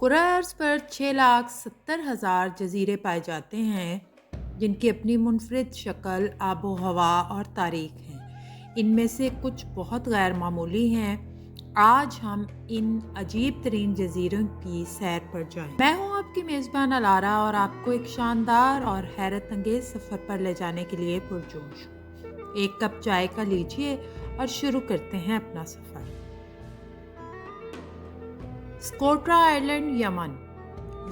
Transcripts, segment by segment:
کرۂ ارض پر 6,70,000 جزیرے پائے جاتے ہیں جن کی اپنی منفرد شکل، آب و ہوا اور تاریخ ہے۔ ان میں سے کچھ بہت غیر معمولی ہیں۔ آج ہم ان عجیب ترین جزیروں کی سیر پر جائیں۔ میں ہوں آپ کی میزبان الارا اور آپ کو ایک شاندار اور حیرت انگیز سفر پر لے جانے کے لیے پرجوش ہوں۔ ایک کپ چائے کا لیجیے اور شروع کرتے ہیں اپنا سفر۔ سکوٹرا آئلینڈ،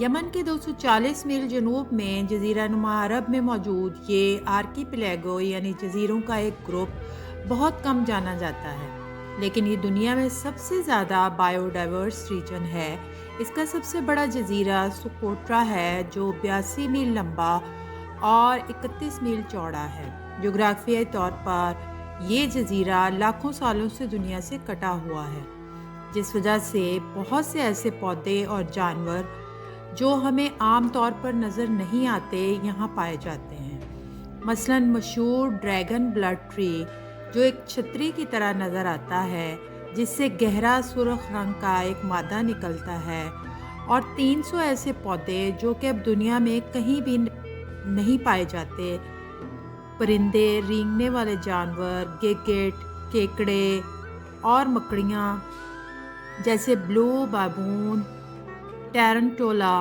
یمن کے 240 میل جنوب میں جزیرہ نما عرب میں موجود یہ آرکیپیلاگو یعنی جزیروں کا ایک گروپ بہت کم جانا جاتا ہے، لیکن یہ دنیا میں سب سے زیادہ بائیو ڈائیورس ریجن ہے۔ اس کا سب سے بڑا جزیرہ سکوٹرا ہے جو 82 میل لمبا اور 31 میل چوڑا ہے۔ جغرافیائی طور پر یہ جزیرہ لاکھوں سالوں سے دنیا سے کٹا ہوا ہے، جس وجہ سے بہت سے ایسے پودے اور جانور جو ہمیں عام طور پر نظر نہیں آتے یہاں پائے جاتے ہیں۔ مثلاً مشہور ڈریگن بلڈ ٹری جو ایک چھتری کی طرح نظر آتا ہے جس سے گہرا سرخ رنگ کا ایک مادہ نکلتا ہے، اور 300 ایسے پودے جو کہ اب دنیا میں کہیں بھی نہیں پائے جاتے۔ پرندے، رینگنے والے جانور، گیگٹ، کیکڑے اور مکڑیاں جیسے بلو بابون، ٹیرنٹولا،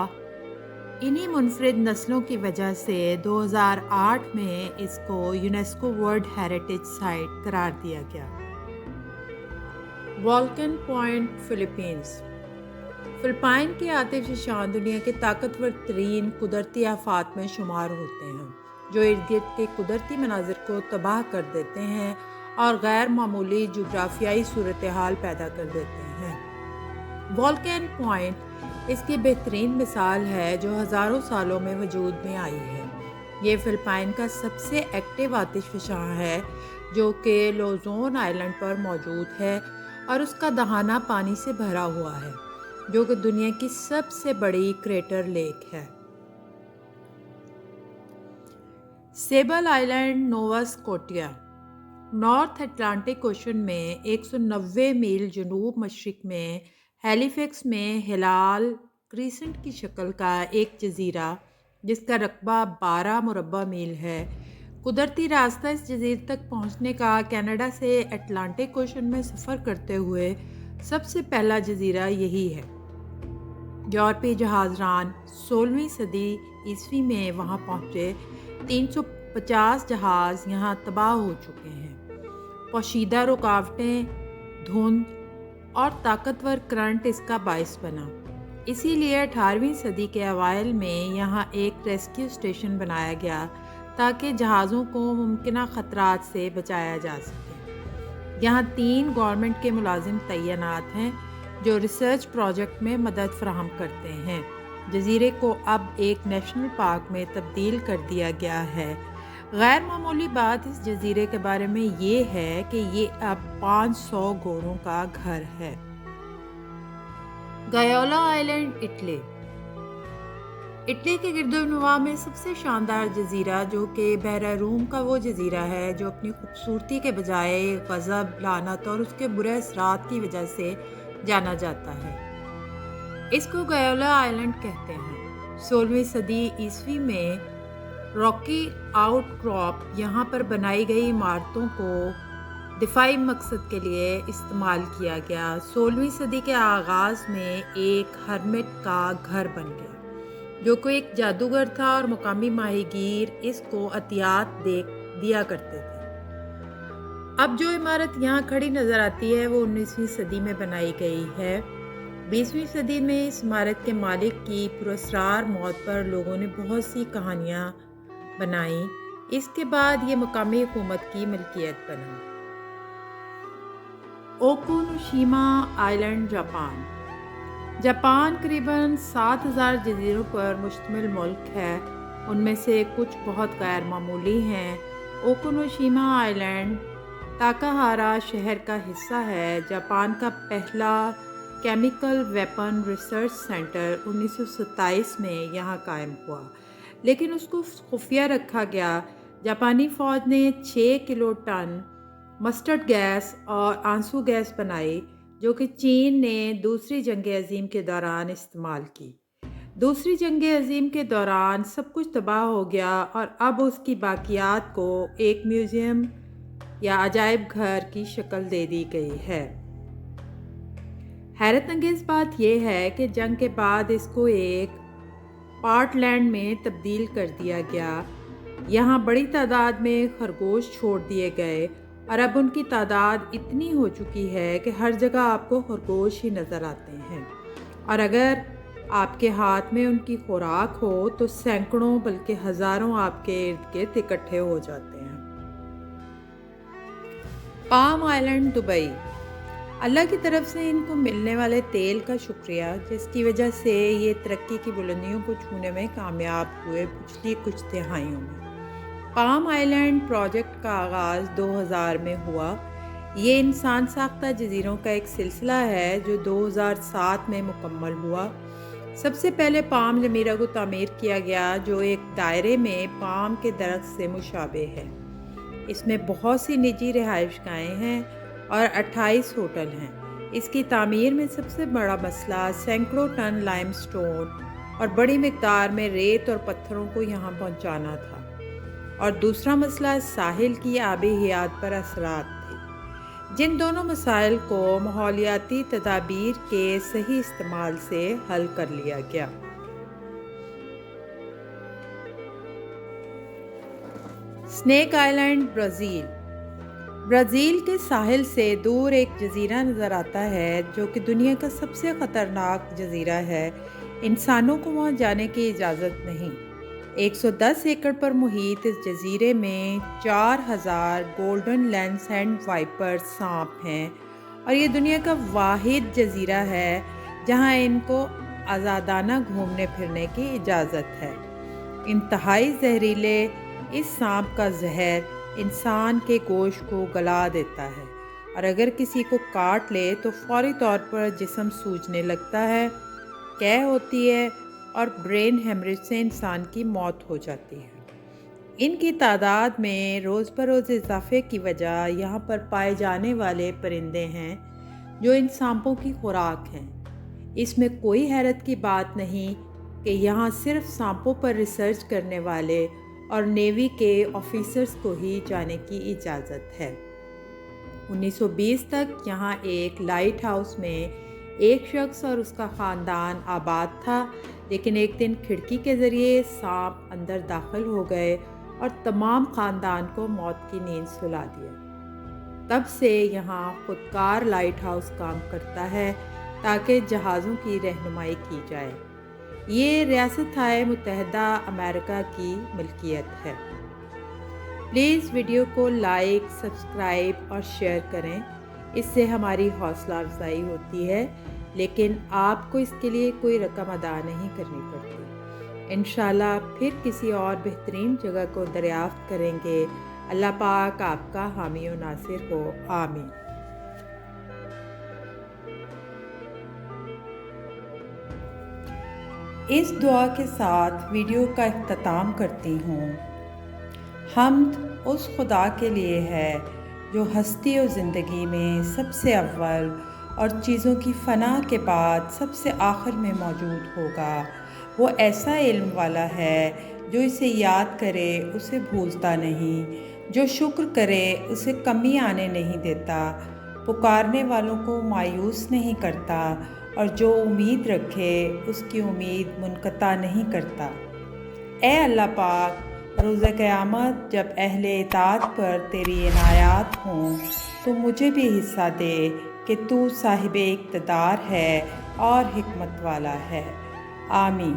انہی منفرد نسلوں کی وجہ سے 2008 میں اس کو یونیسکو ورلڈ ہیریٹیج سائٹ قرار دیا گیا۔ والکن پوائنٹ، فلپائنز۔ فلپائن کے آتش فشاں دنیا کے طاقتور ترین قدرتی آفات میں شمار ہوتے ہیں، جو ارد گرد کے قدرتی مناظر کو تباہ کر دیتے ہیں اور غیر معمولی جغرافیائی صورتحال پیدا کر دیتے ہیں۔ والکن پوائنٹ اس کی بہترین مثال ہے جو ہزاروں سالوں میں وجود میں آئی ہے۔ یہ فلپائن کا سب سے ایکٹیو آتش فشاں ہے جو کہ لوزون آئلینڈ پر موجود ہے اور اس کا دہانہ پانی سے بھرا ہوا ہے، جو کہ دنیا کی سب سے بڑی کریٹر لیک ہے۔ Sable Island, Nova Scotia. North Atlantic Ocean میں 190 میل جنوب مشرق میں ہیلی فیکس میں ہلال کریسنٹ کی شکل کا ایک جزیرہ جس کا رقبہ 12 مربع میل ہے۔ قدرتی راستہ اس جزیرے تک پہنچنے کا کینیڈا سے اٹلانٹک اوشن میں سفر کرتے ہوئے سب سے پہلا جزیرہ یہی ہے۔ یورپی جہاز ران 16ویں صدی عیسوی میں وہاں پہنچے۔ 350 جہاز یہاں تباہ ہو چکے ہیں۔ پوشیدہ رکاوٹیں، دھند اور طاقتور کرنٹ اس کا باعث بنا۔ اسی لیے 18ویں صدی کے اوائل میں یہاں ایک ریسکیو اسٹیشن بنایا گیا تاکہ جہازوں کو ممکنہ خطرات سے بچایا جا سکے۔ یہاں 3 گورنمنٹ کے ملازم تعینات ہیں جو ریسرچ پروجیکٹ میں مدد فراہم کرتے ہیں۔ جزیرے کو اب ایک نیشنل پارک میں تبدیل کر دیا گیا ہے۔ غیر معمولی بات اس جزیرے کے بارے میں یہ ہے کہ یہ اب 500 گھوڑوں کا گھر ہے۔ گیولا آئلینڈ، اٹلی۔ اٹلی کے گرد و نواح میں سب سے شاندار جزیرہ جو کہ بحیرہ روم کا وہ جزیرہ ہے جو اپنی خوبصورتی کے بجائے غضب، لعنت اور اس کے برے اثرات کی وجہ سے جانا جاتا ہے۔ اس کو گیولا آئلینڈ کہتے ہیں۔ 16ویں صدی عیسوی میں راکی آؤٹ کراپ یہاں پر بنائی گئی عمارتوں کو دفاعی مقصد کے لیے استعمال کیا گیا۔ 16ویں صدی کے آغاز میں ایک ہرمٹ کا گھر بن گیا جو کہ ایک جادوگر تھا اور مقامی ماہی گیر اس کو عطیات دیا کرتے تھے۔ اب جو عمارت یہاں کھڑی نظر آتی ہے وہ 19ویں صدی میں بنائی گئی ہے۔ 20ویں صدی میں اس عمارت کے مالک کی پراسرار موت پر لوگوں نے بہت سی کہانیاں بنائیں۔ اس کے بعد یہ مقامی حکومت کی ملکیت بنا۔ اوکونوشیما آئلینڈ، جاپان۔ جاپان قریباً 7000 جزیروں پر مشتمل ملک ہے۔ ان میں سے کچھ بہت غیر معمولی ہیں۔ اوکونوشیما آئلینڈ تاکاہارا شہر کا حصہ ہے۔ جاپان کا پہلا کیمیکل ویپن ریسرچ سینٹر 1927 میں یہاں قائم ہوا، لیکن اس کو خفیہ رکھا گیا۔ جاپانی فوج نے 6 کلو ٹن مسٹرڈ گیس اور آنسو گیس بنائی جو کہ چین نے دوسری جنگ عظیم کے دوران استعمال کی۔ دوسری جنگ عظیم کے دوران سب کچھ تباہ ہو گیا اور اب اس کی باقیات کو ایک میوزیم یا عجائب گھر کی شکل دے دی گئی ہے۔ حیرت انگیز بات یہ ہے کہ جنگ کے بعد اس کو ایک پارٹ لینڈ میں تبدیل کر دیا گیا۔ یہاں بڑی تعداد میں خرگوش چھوڑ دیے گئے اور اب ان کی تعداد اتنی ہو چکی ہے کہ ہر جگہ آپ کو خرگوش ہی نظر آتے ہیں، اور اگر آپ کے ہاتھ میں ان کی خوراک ہو تو سینکڑوں بلکہ ہزاروں آپ کے ارد گرد اکٹھے ہو جاتے ہیں۔ پام آئلینڈ دبئی، اللہ کی طرف سے ان کو ملنے والے تیل کا شکریہ، جس کی وجہ سے یہ ترقی کی بلندیوں کو چھونے میں کامیاب ہوئے پچھلی کچھ دہائیوں میں۔ پام آئلینڈ پروجیکٹ کا آغاز 2000 میں ہوا۔ یہ انسان ساختہ جزیروں کا ایک سلسلہ ہے جو 2007 میں مکمل ہوا۔ سب سے پہلے پام جزیرہ کو تعمیر کیا گیا، جو ایک دائرے میں پام کے درخت سے مشابہ ہے۔ اس میں بہت سی نجی رہائش گاہیں ہیں اور 28 ہوٹل ہیں۔ اس کی تعمیر میں سب سے بڑا مسئلہ سینکڑوں ٹن لائم سٹون اور بڑی مقدار میں ریت اور پتھروں کو یہاں پہنچانا تھا، اور دوسرا مسئلہ ساحل کی آبی حیات پر اثرات تھے، جن دونوں مسائل کو ماحولیاتی تدابیر کے صحیح استعمال سے حل کر لیا گیا۔ اسنیک آئلینڈ برازیل، برازیل کے ساحل سے دور ایک جزیرہ نظر آتا ہے جو کہ دنیا کا سب سے خطرناک جزیرہ ہے۔ انسانوں کو وہاں جانے کی اجازت نہیں۔ 110 ایکڑ پر محیط اس جزیرے میں 4000 گولڈن لینس ہینڈ وائپر سانپ ہیں، اور یہ دنیا کا واحد جزیرہ ہے جہاں ان کو آزادانہ گھومنے پھرنے کی اجازت ہے۔ انتہائی زہریلے اس سانپ کا زہر انسان کے گوشت کو گلا دیتا ہے، اور اگر کسی کو کاٹ لے تو فوری طور پر جسم سوجنے لگتا ہے، قے ہوتی ہے اور برین ہیمریج سے انسان کی موت ہو جاتی ہے۔ ان کی تعداد میں روز بروز اضافے کی وجہ یہاں پر پائے جانے والے پرندے ہیں جو ان سانپوں کی خوراک ہیں۔ اس میں کوئی حیرت کی بات نہیں کہ یہاں صرف سانپوں پر ریسرچ کرنے والے اور نیوی کے آفیسرز کو ہی جانے کی اجازت ہے۔ 1920 تک یہاں ایک لائٹ ہاؤس میں ایک شخص اور اس کا خاندان آباد تھا، لیکن ایک دن کھڑکی کے ذریعے سانپ اندر داخل ہو گئے اور تمام خاندان کو موت کی نیند سلا دیا۔ تب سے یہاں خودکار لائٹ ہاؤس کام کرتا ہے تاکہ جہازوں کی رہنمائی کی جائے۔ یہ ریاستہائے متحدہ امریکہ کی ملکیت ہے۔ پلیز ویڈیو کو لائک، سبسکرائب اور شیئر کریں، اس سے ہماری حوصلہ افزائی ہوتی ہے، لیکن آپ کو اس کے لیے کوئی رقم ادا نہیں کرنی پڑتی۔ انشاءاللہ پھر کسی اور بہترین جگہ کو دریافت کریں گے۔ اللہ پاک آپ کا حامی و ناصر ہو، آمین۔ اس دعا کے ساتھ ویڈیو کا اختتام کرتی ہوں۔ حمد اس خدا کے لیے ہے جو ہستی و زندگی میں سب سے اول اور چیزوں کی فنا کے بعد سب سے آخر میں موجود ہوگا۔ وہ ایسا علم والا ہے جو اسے یاد کرے اسے بھولتا نہیں، جو شکر کرے اسے کمی آنے نہیں دیتا، پکارنے والوں کو مایوس نہیں کرتا، اور جو امید رکھے اس کی امید منقطع نہیں کرتا۔ اے اللہ پاک، روز قیامت جب اہل اطاعت پر تیری عنایات ہوں تو مجھے بھی حصہ دے کہ تو صاحب اقتدار ہے اور حکمت والا ہے۔ آمین۔